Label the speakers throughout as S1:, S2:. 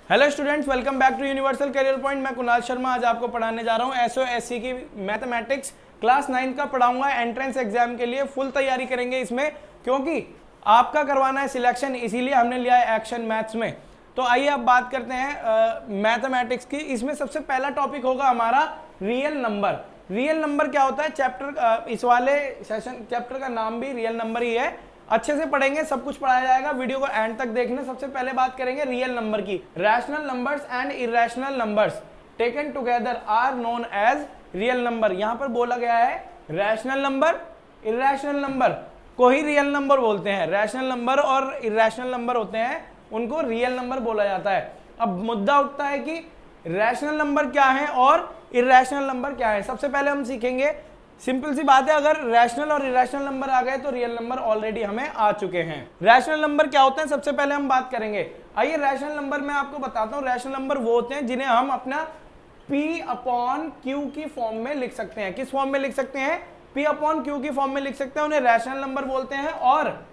S1: Hello students, welcome back to universal career point. मैं कुणाल शर्मा आज आपको पढ़ाने जा रहा हूँ एसओएससी की मैथमेटिक्स क्लास 9 का पढ़ाऊंगा। एंट्रेंस एग्जाम के लिए फुल तैयारी करेंगे इसमें, क्योंकि आपका करवाना है सिलेक्शन, इसीलिए हमने लिया है एक्शन मैथ्स में। तो आइए अब बात करते हैं मैथमेटिक्स की। इसमें सबसे पहला टॉपिक होगा हमारा रियल नंबर। रियल नंबर क्या होता है, चैप्टर इस वाले सेशन चैप्टर का नाम भी रियल नंबर ही है। अच्छे से पढ़ेंगे, सब कुछ पढ़ाया जाएगा, वीडियो को एंड तक देखना। सबसे पहले बात करेंगे रियल नंबर की। Rational numbers and irrational numbers taken together are known as real number. यहां पर बोला गया है रैशनल नंबर, इरेशनल नंबर को ही रियल नंबर बोलते हैं। रैशनल नंबर और इरेशनल नंबर होते हैं, उनको रियल नंबर बोला जाता है। अब मुद्दा उठता है कि रैशनल नंबर क्या है और इरेशनल नंबर क्या है। सबसे पहले हम सीखेंगे, सिंपल सी बात है, अगर रैशनल और इरेशनल नंबर आ गए तो रियल नंबर ऑलरेडी हमें आ चुके हैं। रैशनल नंबर क्या होते हैं सबसे पहले हम बात करेंगे। आइए रैशनल नंबर मैं आपको बताता हूं। रैशनल नंबर वो होते हैं जिन्हें हम अपना P अपॉन Q की फॉर्म में लिख सकते हैं। किस फॉर्म में लिख सकते हैं? P अपॉन Q की फॉर्म में लिख सकते हैं, उन्हें रैशनल नंबर बोलते हैं। और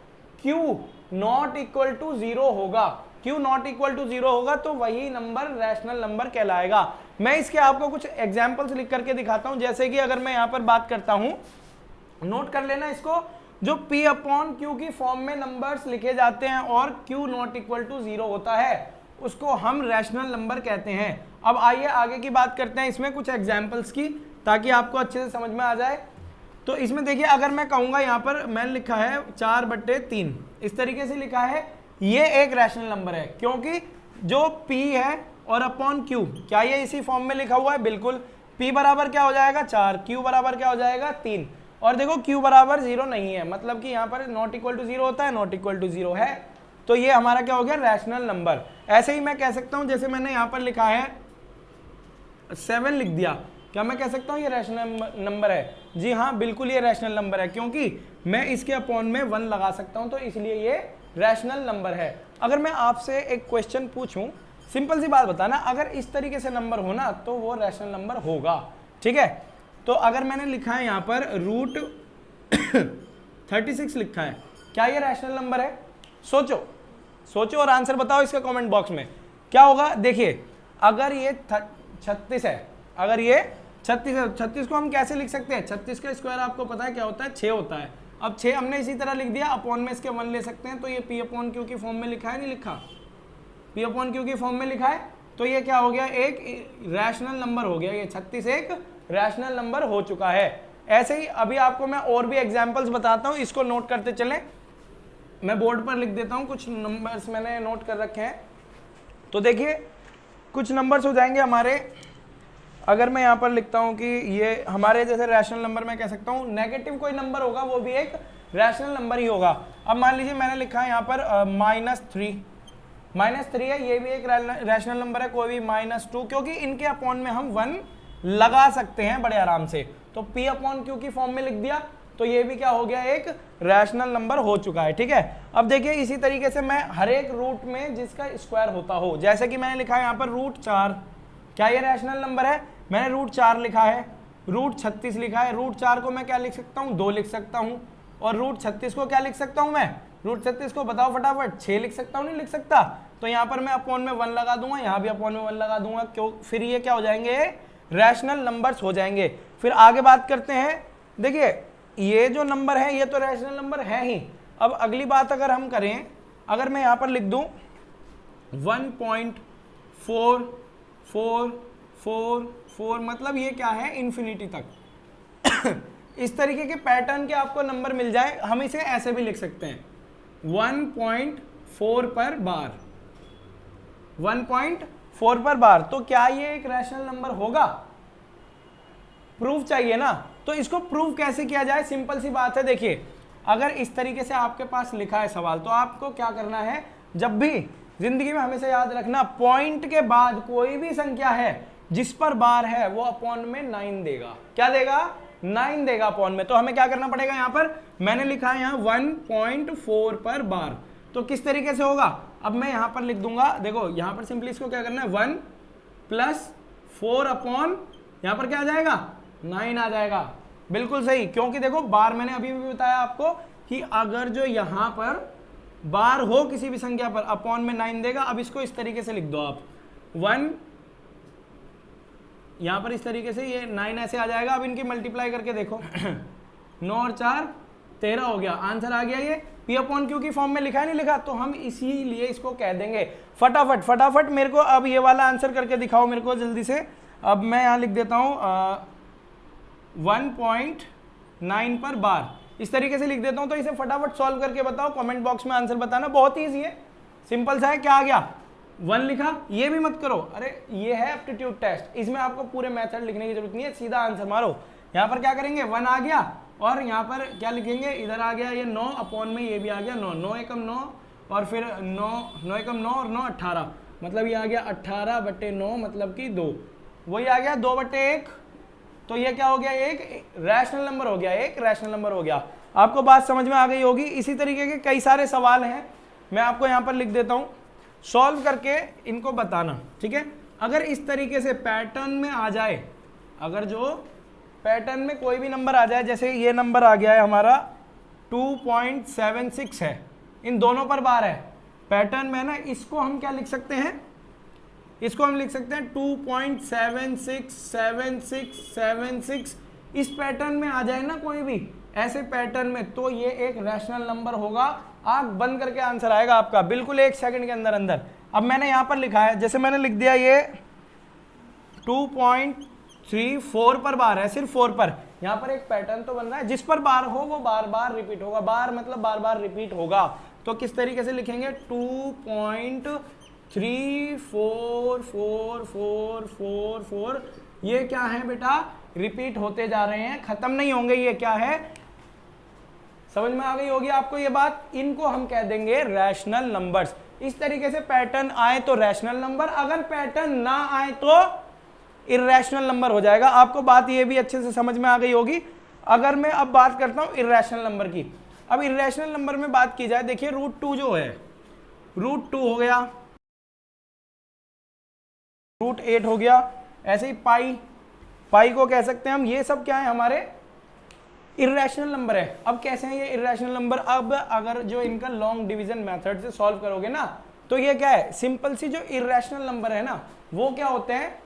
S1: Q नॉट इक्वल टू 0 होगा, Q नॉट इक्वल टू 0 होगा तो वही नंबर रैशनल नंबर कहलाएगा। मैं इसके आपको कुछ एग्जांपल्स लिख करके दिखाता हूं। जैसे कि अगर मैं यहां पर बात करता हूं, नोट कर लेना इसको, जो P अपॉन Q की फॉर्म में नंबर्स लिखे जाते हैं और Q नॉट इक्वल टू 0 होता है, उसको हम रैशनल नंबर कहते हैं। अब आइए आगे की बात करते हैं इसमें कुछ एग्जांपल्स की, ताकि आपको अच्छे से समझ में आ जाए। तो इसमें देखिए, अगर मैं कहूंगा यहां पर मैंने लिखा है 4/3, इस तरीके से लिखा है, ये एक रैशनल नंबर है, क्योंकि जो P है और अपॉन Q, क्या ये इसी फॉर्म में लिखा हुआ है? बिल्कुल। P बराबर क्या हो जाएगा 4, Q बराबर क्या हो जाएगा 3। और देखो Q बराबर 0 नहीं है, मतलब कि यहाँ पर नॉट इक्वल टू 0 होता है, नॉट इक्वल टू 0 है, तो ये हमारा क्या हो गया रैशनल नंबर। ऐसे ही मैं कह सकता हूँ, जैसे मैंने यहाँ पर लिखा है 7 लिख दिया, क्या मैं कह सकता हूँ ये रैशनल नंबर है? जी हाँ, बिल्कुल ये रैशनल नंबर है, क्योंकि मैं इसके अपॉन में 1 लगा सकता हूँ, तो इसलिए ये रैशनल नंबर है। अगर मैं आपसे एक क्वेश्चन पूछूं, सिंपल सी बात बताना, अगर इस तरीके से नंबर हो ना तो वो रैशनल नंबर होगा, ठीक है? तो अगर मैंने लिखा है यहाँ पर रूट 36 लिखा है, क्या ये रैशनल नंबर है? सोचो सोचो और आंसर बताओ इसका कमेंट बॉक्स में, क्या होगा? देखिए, अगर ये 36 है, अगर ये 36 है, 36 को हम कैसे लिख सकते हैं? 36 का स्क्वायर आपको पता है क्या होता है? 6 होता है। अब 6 हमने इसी तरह लिख दिया, अपॉन में इसके 1 ले सकते हैं, तो ये P अपॉन Q की फॉर्म में लिखा है, नहीं लिखा? P अपॉन Q की फॉर्म में लिखा है, तो ये क्या हो गया? एक रैशनल नंबर हो गया। ये 36 एक रैशनल नंबर हो चुका है। ऐसे ही अभी आपको मैं और भी एग्जांपल्स बताता हूं, इसको नोट करते चलें। मैं बोर्ड पर लिख देता हूं, कुछ नंबर्स मैंने नोट कर रखे हैं। तो देखिए, कुछ नंबर्स हो जाएंगे हमारे। अगर मैं यहाँ पर लिखता हूँ कि ये हमारे जैसे रैशनल नंबर में कह सकता हूँ, नेगेटिव कोई नंबर होगा वो भी एक रैशनल नंबर ही होगा। अब मान लीजिए मैंने लिखा है यहाँ पर -3 है, ये भी एक रैशनल नंबर है। कोई भी -2, क्योंकि इनके अपॉन में हम 1 लगा सकते हैं बड़े आराम से, तो P अपॉन Q की फॉर्म में लिख दिया, तो ये भी क्या हो गया? एक रैशनल नंबर हो चुका है, ठीक है? अब देखिए, इसी तरीके से मैं हर एक रूट में जिसका स्क्वायर होता हो, जैसे कि मैंने लिखा है यहाँ पर √4, क्या ये रैशनल नंबर है? मैंने √4 लिखा है, √36 लिखा है। √4 को मैं क्या लिख सकता हूँ? 2 लिख सकता हूँ। और √36 को क्या लिख सकता हूँ मैं? √36 को बताओ फटाफट, 6 लिख सकता हूँ, नहीं लिख सकता? तो यहाँ पर मैं अपॉन में 1 लगा दूंगा, यहाँ भी अपॉन में 1 लगा दूंगा, क्यों? फिर ये क्या हो जाएंगे? रैशनल नंबर्स हो जाएंगे। फिर आगे बात करते हैं। देखिए, ये जो नंबर है ये तो रैशनल नंबर है ही। अब अगली बात अगर हम करें, अगर मैं यहाँ पर लिख दूं 1.4444, मतलब ये क्या है? इन्फिनिटी तक। इस तरीके के पैटर्न के आपको नंबर मिल जाए। हम इसे ऐसे भी लिख सकते हैं 1.4 पर बार, 1.4 पर बार। तो क्या ये एक रैशनल नंबर होगा? प्रूफ चाहिए ना, तो इसको प्रूफ कैसे किया जाए? सिंपल सी बात है। देखिए, अगर इस तरीके से आपके पास लिखा है सवाल, तो आपको क्या करना है? जब भी जिंदगी में हमेशा याद रखना, पॉइंट के बाद कोई भी संख्या है जिस पर बार है, वो अपॉन में 9 देगा। क्या देगा? 9 देगा अपॉन में। तो हमें क्या करना पड़ेगा? यहाँ पर मैंने लिखा है यहाँ 1.4 पर बार, तो किस तरीके से होगा? अब मैं यहाँ पर लिख दूंगा, देखो यहाँ पर सिंपली इसको क्या करना है, 1 + 4 अपॉन, यहाँ पर क्या आ जाएगा? 9 आ जाएगा। बिल्कुल सही, क्योंकि देखो बार मैंने अभी भी बताया आपको कि अगर जो यहाँ पर बार हो किसी भी संख्या पर, अपॉन में 9 देगा। अब इसको इस तरीके से लिख दो आप, 1 यहाँ पर इस तरीके से ये 9 ऐसे आ जाएगा। अब इनकी मल्टीप्लाई करके देखो 9 और 4 13 हो गया, आंसर आ गया ये P अपॉन Q की फॉर्म में लिखा है नहीं लिखा, तो हम इसीलिए इसको कह देंगे। फटाफट फटाफट मेरे को अब ये वाला आंसर करके दिखाओ मेरे को जल्दी से। अब मैं यहाँ लिख देता हूँ 1.9 पर बार, इस तरीके से लिख देता हूँ। तो इसे फटाफट सॉल्व करके बताओ, कमेंट बॉक्स में आंसर बताना। बहुत ईजी है, सिंपल सा है। क्या आ गया 1 लिखा, ये भी मत करो, अरे ये है एप्टीट्यूड टेस्ट, इसमें आपको पूरे मेथड लिखने की जरूरत नहीं है, सीधा आंसर मारो। यहाँ पर क्या करेंगे 1 आ गया और यहाँ पर क्या लिखेंगे, इधर आ गया ये 9 अपॉन में ये भी आ गया 9, 9 एकम 9 और फिर 9 एकम 9 और 9 18, मतलब ये आ गया 18/9 मतलब कि 2, वही आ गया 2/1। तो ये क्या हो गया, एक रैशनल नंबर हो गया, एक रैशनल नंबर हो गया। आपको बात समझ में आ गई होगी। इसी तरीके के कई सारे सवाल हैं, मैं आपको यहाँ पर लिख देता हूँ, सॉल्व करके इनको बताना, ठीक है। अगर इस तरीके से पैटर्न में आ जाए, अगर जो पैटर्न में कोई भी नंबर आ जाए, जैसे ये नंबर आ गया है हमारा 2.76 है, इन दोनों पर बार है पैटर्न में ना, इसको हम क्या लिख सकते हैं, इसको हम लिख सकते हैं 2.767676। इस पैटर्न में आ जाए ना कोई भी ऐसे पैटर्न में, तो ये एक रैशनल नंबर होगा। आंख बंद करके आंसर आएगा आपका बिल्कुल 1 सेकंड के अंदर अंदर। अब मैंने यहां पर लिखा है, जैसे मैंने लिख दिया ये 2.34 पर बार है, सिर्फ 4 पर। यहां पर एक पैटर्न तो बन रहा है, जिस पर बार हो वो बार बार रिपीट होगा, बार मतलब बार बार रिपीट होगा। तो किस तरीके से लिखेंगे 2.344444, ये क्या है बेटा, रिपीट होते जा रहे हैं, खत्म नहीं होंगे। ये क्या है, समझ में आ गई होगी आपको ये बात। इनको हम कह देंगे रैशनल नंबर्स। इस तरीके से पैटर्न आए तो रैशनल नंबर, अगर पैटर्न ना आए तो इर्रेशनल नंबर हो जाएगा। आपको बात ये भी अच्छे से समझ में आ गई होगी। अगर मैं अब बात करता हूं इर्रेशनल नंबर की, अब इर्रेशनल नंबर में बात की जाए, देखिए √2 जो है, √2 हो गया, √8 हो गया, ऐसे ही पाई को कह सकते हैं हम। ये सब क्या है, हमारे इर्रेशनल नंबर है। अब कैसे हैं ये इर्रेशनल नंबर, अब अगर जो इनका लॉन्ग डिवीजन मेथड से सॉल्व करोगे ना, तो ये क्या है, सिंपल सी जो इर्रेशनल नंबर है ना, वो क्या होते हैं,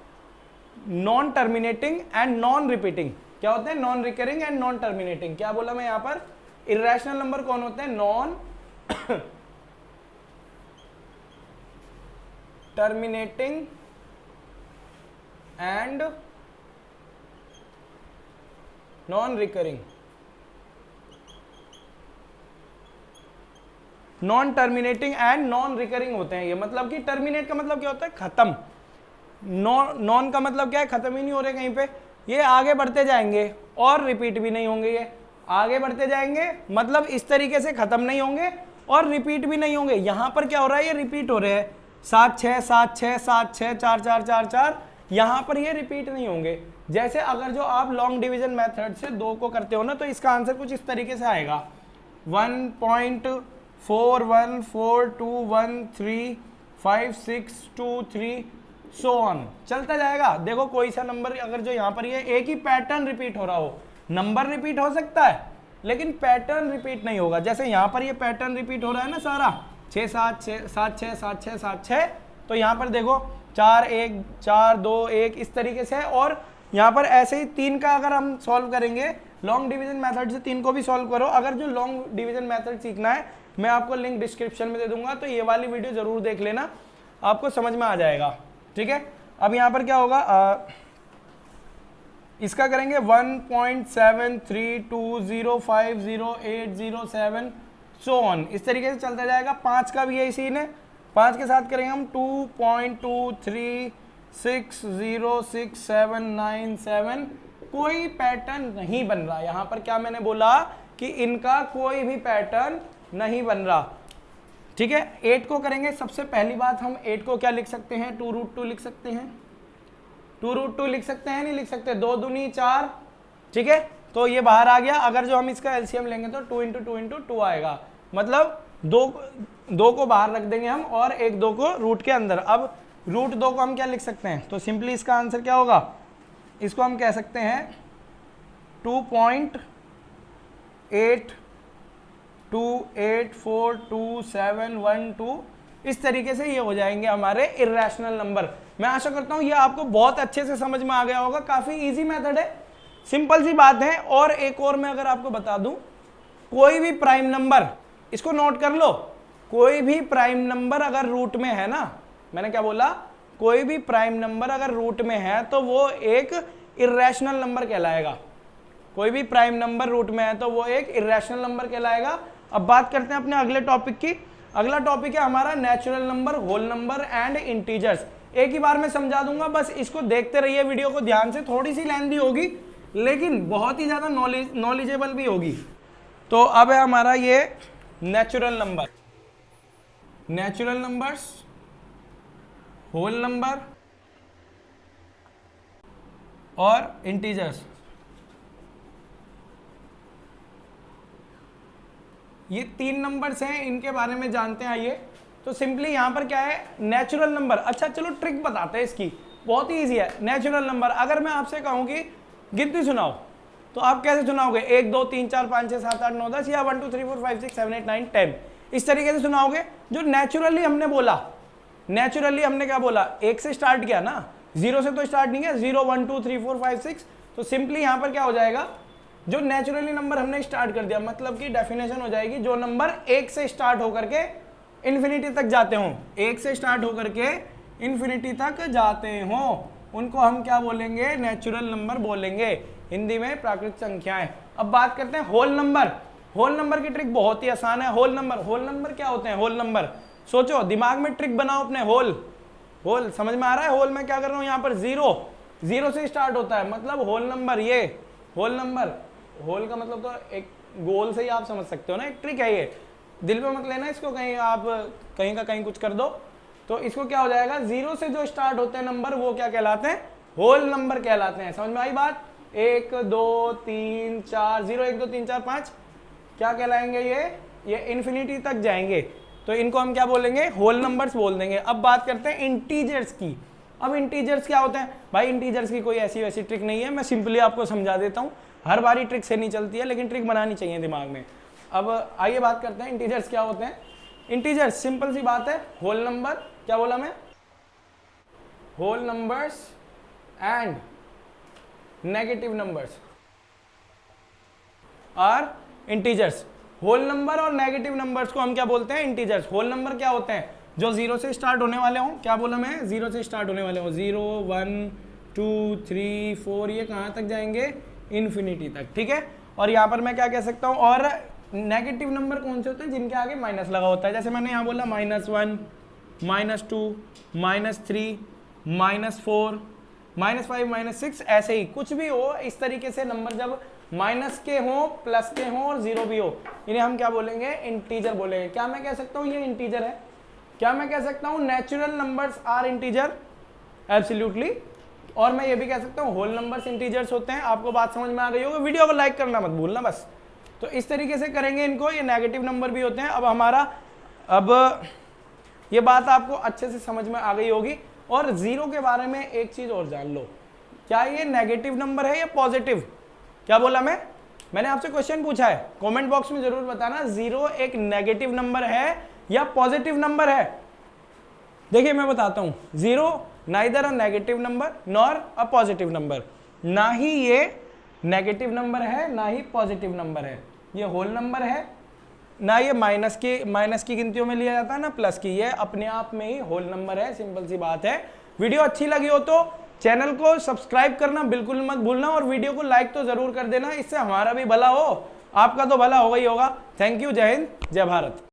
S1: non terminating and non repeating. क्या होते हैं, non recurring and non terminating. क्या बोला मैं यहां पर, इर्रेशनल नंबर कौन होते हैं, non terminating and non recurring. Non terminating and non recurring होते हैं ये, मतलब कि टर्मिनेट का मतलब क्या होता है, खत्म। नॉन का मतलब क्या है, खत्म ही नहीं हो रहे कहीं पे, ये आगे बढ़ते जाएंगे और रिपीट भी नहीं होंगे। ये आगे बढ़ते जाएंगे मतलब इस तरीके से खत्म नहीं होंगे और रिपीट भी नहीं होंगे। यहां पर क्या हो रहा है, ये रिपीट हो रहे हैं 7 6 7 6 7 6 4 4 4 4, यहां पर ये रिपीट नहीं होंगे। जैसे अगर जो आप लॉन्ग डिवीजन मेथड से 2 को करते हो ना, तो इसका आंसर कुछ इस तरीके से आएगा 1.4142135623 सो ऑन, चलता जाएगा। देखो कोई सा नंबर अगर जो यहाँ पर ये एक ही पैटर्न रिपीट हो रहा हो, नंबर रिपीट हो सकता है लेकिन पैटर्न रिपीट नहीं होगा। जैसे यहाँ पर ये पैटर्न रिपीट हो रहा है ना सारा, 6 7 6 7 6 7 6 7 6, तो यहाँ पर देखो 4 1 4 2 1 इस तरीके से है। और यहाँ पर ऐसे ही 3 का अगर हम सॉल्व करेंगे लॉन्ग डिवीजन मेथड से, 3 को भी सॉल्व करो। अगर जो लॉन्ग डिवीजन मेथड सीखना है, मैं आपको लिंक डिस्क्रिप्शन में दे दूंगा, तो ये वाली वीडियो जरूर देख लेना, आपको समझ में आ जाएगा, ठीक है। अब यहाँ पर क्या होगा, इसका करेंगे 1.7320508007 सो ऑन, इस तरीके से चलता जाएगा। 5 का भी यही सीन है, 5 के साथ करेंगे हम 2.23606797। कोई पैटर्न नहीं बन रहा। यहाँ पर क्या मैंने बोला कि इनका कोई भी पैटर्न नहीं बन रहा, ठीक है। 8 को करेंगे, सबसे पहली बात हम 8 को क्या लिख सकते हैं, 2√2 लिख सकते हैं, 2√2 लिख सकते हैं, नहीं लिख सकते, 2 दूनी 4, ठीक है। तो ये बाहर आ गया। अगर जो हम इसका एलसीएम लेंगे तो 2 × 2 × 2 आएगा, मतलब 2 को बाहर रख देंगे हम और 2 को रूट के अंदर। अब √2 को हम क्या लिख सकते हैं, तो सिंपली इसका आंसर क्या होगा, इसको हम कह सकते हैं 2.82842712 इस तरीके से ये हो जाएंगे हमारे इर्रेशनल नंबर। मैं आशा करता हूं ये आपको बहुत अच्छे से समझ में आ गया होगा। काफी इजी मेथड है, सिंपल सी बात है। और एक और मैं अगर आपको बता दूं, कोई भी प्राइम नंबर, इसको नोट कर लो, कोई भी प्राइम नंबर अगर रूट में है ना, मैंने क्या बोला, कोई भी प्राइम नंबर अगर रूट में है तो वो एक इर्रेशनल नंबर कहलाएगा। कोई भी प्राइम नंबर रूट में है तो वो एक इर्रेशनल नंबर कहलाएगा। अब बात करते हैं अपने अगले टॉपिक की। अगला टॉपिक है हमारा natural number, whole number and integers. एक ही बार में समझा दूंगा, बस इसको देखते रहिए वीडियो को ध्यान से। थोड़ी सी लेंथी होगी लेकिन बहुत ही ज्यादा नॉलेजेबल भी होगी। तो अब है हमारा ये natural number, natural numbers, whole number और इंटीजर्स। ये 3 नंबर्स हैं, इनके बारे में जानते हैं। आइए, तो सिंपली यहां पर क्या है, नेचुरल नंबर। अच्छा चलो ट्रिक बताते हैं इसकी, बहुत ही इजी है। नेचुरल नंबर, अगर मैं आपसे कहूं कि गिनती सुनाओ तो आप कैसे सुनाओगे? 1 2 3 4 5 6 7 8 9 10 या 1 2 3 4 5 6 7 8 9 10 इस तरीके से सुनाओगे। जो नेचुरली हमने बोला, नेचुरली हमने क्या बोला, 1 से स्टार्ट किया ना, 0 से तो स्टार्ट नहीं किया। 0 1 2 3 4 5 6, तो सिंपली यहां पर क्या हो जाएगा, जो नेचुरली नंबर हमने स्टार्ट कर दिया, मतलब कि डेफिनेशन हो जाएगी जो नंबर 1 से स्टार्ट होकर के इन्फिनिटी तक जाते हों, 1 से स्टार्ट होकर के इन्फिनिटी तक जाते हों, उनको हम क्या बोलेंगे, नेचुरल नंबर बोलेंगे, हिंदी में प्राकृतिक संख्याएं। अब बात करते हैं होल नंबर। होल नंबर की ट्रिक बहुत ही आसान है। होल नंबर, होल नंबर क्या होते हैं? होल नंबर सोचो, दिमाग में ट्रिक बनाओ अपने। होल, होल समझ में आ रहा है? होल में क्या कर रहा हूं, यहां पर 0 से स्टार्ट होता है, मतलब होल नंबर। ये होल नंबर, होल का मतलब तो एक गोल से ही आप समझ सकते हो ना, एक ट्रिक है ये, दिल पे मत लेना इसको, कहीं आप कहीं का कहीं कुछ कर दो। तो इसको क्या हो जाएगा, 0 से जो स्टार्ट होते हैं नंबर वो क्या कहलाते हैं, होल नंबर कहलाते हैं। समझ में आई बात? 1 2 3 4, 0 1 2 3 4 5 क्या कहलाएंगे, ये इन्फिनिटी तक जाएंगे, तो इनको हम क्या बोलेंगे, होल नंबर्स बोल देंगे। अब बात करते हैं इंटीजर्स की। अब इंटीजर्स क्या होते हैं भाई? इंटीजर्स की कोई ऐसी वैसी ट्रिक नहीं है, मैं सिंपली आपको समझा देता हूँ। हर बारी ट्रिक से नहीं चलती है, लेकिन ट्रिक बनानी चाहिए दिमाग में। अब आइए बात करते हैं इंटीजर्स क्या होते हैं। इंटीजर्स सिंपल सी बात है, होल नंबर, क्या बोला मैं, whole numbers and negative numbers और इंटीजर्स। होल नंबर और नेगेटिव नंबर्स को हम क्या बोलते हैं, इंटीजर्स। होल नंबर क्या होते हैं, जो 0 से स्टार्ट होने वाले हों, क्या बोला मैं, 0 से स्टार्ट होने वाले हों, 0 1 2 3 4, ये कहाँ तक जाएंगे, इन्फिनिटी तक, ठीक है। और यहाँ पर मैं क्या कह सकता हूँ, और नेगेटिव नंबर कौन से होते हैं, जिनके आगे माइनस लगा होता है, जैसे मैंने यहाँ बोला -1 -2 -3 -4 -5 -6, ऐसे ही कुछ भी हो, इस तरीके से नंबर जब माइनस के हो, प्लस के हो और 0 भी हो, इन्हें हम क्या बोलेंगे, इंटीजर बोलेंगे। क्या मैं कह सकता हूँ ये इंटीजर है? क्या मैं कह सकता हूँ natural numbers are integer? Absolutely. और मैं ये भी कह सकता हूँ होल नंबर्स इंटीजर्स होते हैं। आपको बात समझ में आ गई होगी, वीडियो को लाइक करना मत भूलना बस। तो इस तरीके से करेंगे इनको, ये नेगेटिव नंबर भी होते हैं। अब ये बात आपको अच्छे से समझ में आ गई होगी। और 0 के बारे में एक चीज और जान लो, क्या ये नेगेटिव नंबर है या पॉजिटिव? क्या बोला मैंने आपसे क्वेश्चन पूछा है, कमेंट बॉक्स में जरूर बताना, 0 एक नेगेटिव नंबर है या पॉजिटिव नंबर है? देखिए मैं बताता हूं, 0 neither a negative number nor a positive number. ना ही ये नेगेटिव नंबर है ना ही पॉजिटिव नंबर है, ये होल नंबर है, ना ये माइनस की गिनतियों में लिया जाता है ना प्लस की, ये अपने आप में ही होल नंबर है। सिंपल सी बात है। वीडियो अच्छी लगी हो तो चैनल को सब्सक्राइब करना बिल्कुल मत भूलना और वीडियो को लाइक तो जरूर कर देना, इससे हमारा भी भला हो, आपका तो भला होगा ही होगा। थैंक यू, जय हिंद, जय भारत।